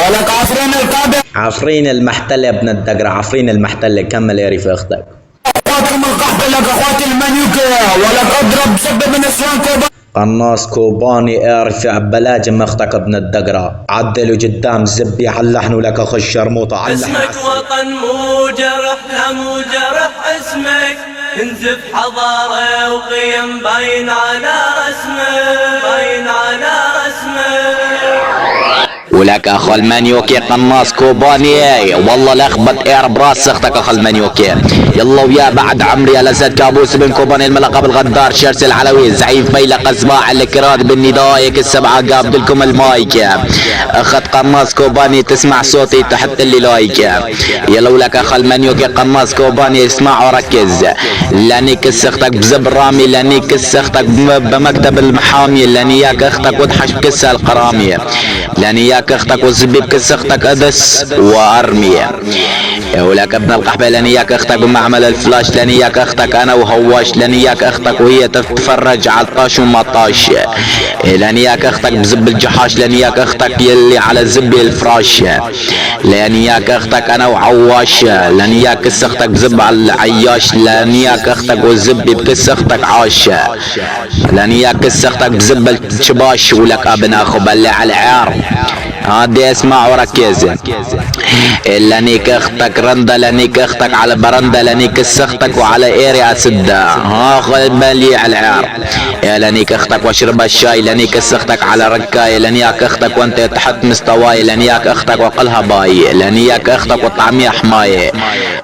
ولك عفرين الكعبة. عفرين المحتل يا ابن الدقرة، عفرين المحتل. كمل يا ريف اختك. اخواتكم القحط لك اخواتي المنيوكية، ولك اضرب سب من نسوان كوباني. قناص كوباني ارفع بلاجم اختك ابن الدقرة. عدلوا قدام زبي علحنوا لك اخو الشرموطة. اسمك وطن مو جرح، لا مو جرح اسمك، انزف حضارة وقيم باين على رسمك، باين على رسمك. ولك اخو المانيوكي قناص كوباني، والله لخبط اير براس اختك اخو المانيوكي. يلا ويا بعد عمري يا لزد كابوس بن كوباني الملقب الغدار شرس العلوي زعيم فيلق اسماع الكراد بالندايك السبعه قابل لكم المايك. اخت قناص كوباني تسمع صوتي تحت اللي لايك. يلا ولك اخو المانيوكي قناص كوباني اسمع وركز، لاني كس اختك بزب رامي، لاني كس اختك بمكتب المحامي، لاني ياك اختك وضحش بكس القرامي، لاني ياك اختك وزبي بكس اختك ادس وارمي. ولك ابن القحبه لاني ياك اختك بمعمل الفلاش، لاني ياك اختك انا وهواش، لاني ياك اختك وهي تتفرج على الطاش وما طاش، لاني ياك اختك بزب الجحاش، لاني ياك اختك يلي على زبي الفراش، لاني ياك اختك انا وعواش، لاني ياك كس اختك بزب على العياش، لاني ياك اختك وزبي بكس اختك عاش، لاني ياك كس اختك بزب الشباش. ولك ابن اخو بلع العيار هادي اسمع وركز، لانيك اختك رنده، لانيك اختك على برنده، لانيك اختك وعلى ايري اسده خذ بليع العيار، يا لانيك اختك واشرب الشاي، لانيك اختك على ركاي، لانياك اختك وانت تحت مستواي، لانياك اختك وقلها باي، لانياك اختك وطعميها حمايه.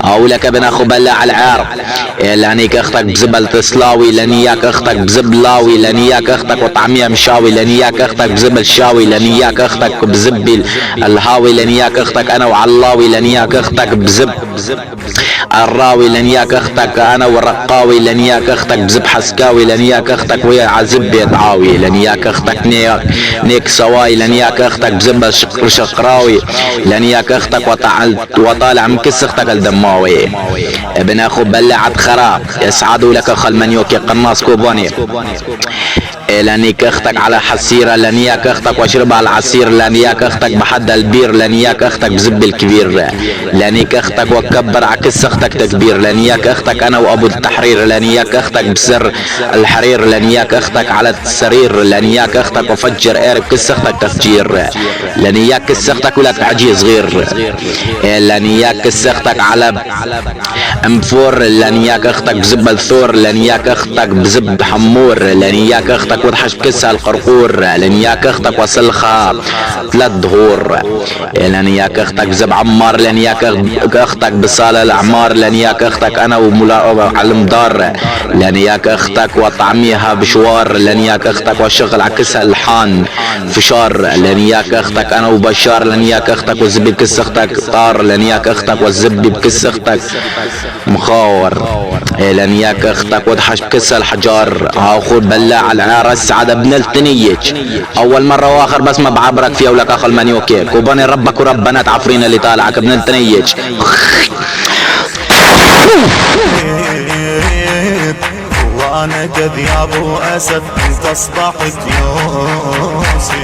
اولك ابن اخو بلع العيار، لانيك اختك بزبل تسلاوي، لانياك اختك بزبلاوي، لانياك اختك وطعميها مشاوي، لانياك اختك بزبل شاوي، لانياك اختك بزبي الهاوي، لانياك اختك انا وعلاوي، لانياك اختك بزب الراوي، لانياك اختك انا والرقاوي، لانياك اختك بزب حسكاوي، لانياك اختك ويا عزب يطعاوي، لانياك اختك نيك سواي، لانياك اختك بزب شقراوي، لانياك اختك وطالع من كس اختك الدماوي. ابن اخو بلعت خراب يسعدوا لك اخو المنيوكي قناص كوباني، لانيك اختك على حسيره، لانياك اختك واشرب على العصير، لانياك اختك بحد البير، لانياك اختك بزب الكبير، لانيك اختك وكبر عكس اختك تكبير، لانياك اختك انا وابو التحرير، لانياك اختك بسر الحرير، لانياك اختك على السرير، لانياك اختك وفجر اير بكس اختك تفجير، لانياك كس اختك ولا تعجي صغير، لانياك كس اختك على انفور، لانياك اختك بزب الثور، لانياك اختك بزب حمور، لانياك اختك وضحش بكسها القرقور، لانياك اختك وصلخها 3 ظهور، لانياك اختك بزب عمار، لانياك اختك بصال الاعمار، لانياك اختك انا على المدار، لانياك اختك وطعميها بشوار، لانياك اختك وشغل عكسها الحان فشار، لانياك اختك انا وبشار، لانياك اختك وزبي بكس اختك طار، لانياك اختك والزبي بكس اختك مخاور، لانياك اختك وضحش بكسها الحجار. اخو بلاع العيار اسعد ابن التنيج، اول مره واخر بس ما بعبرك فيها. ولك اخو المنيوكي كوباني ربك وربنا عفرين اللي طالعك ابن التنيج. وانا كذياب واسف انت اصبحت يوسف.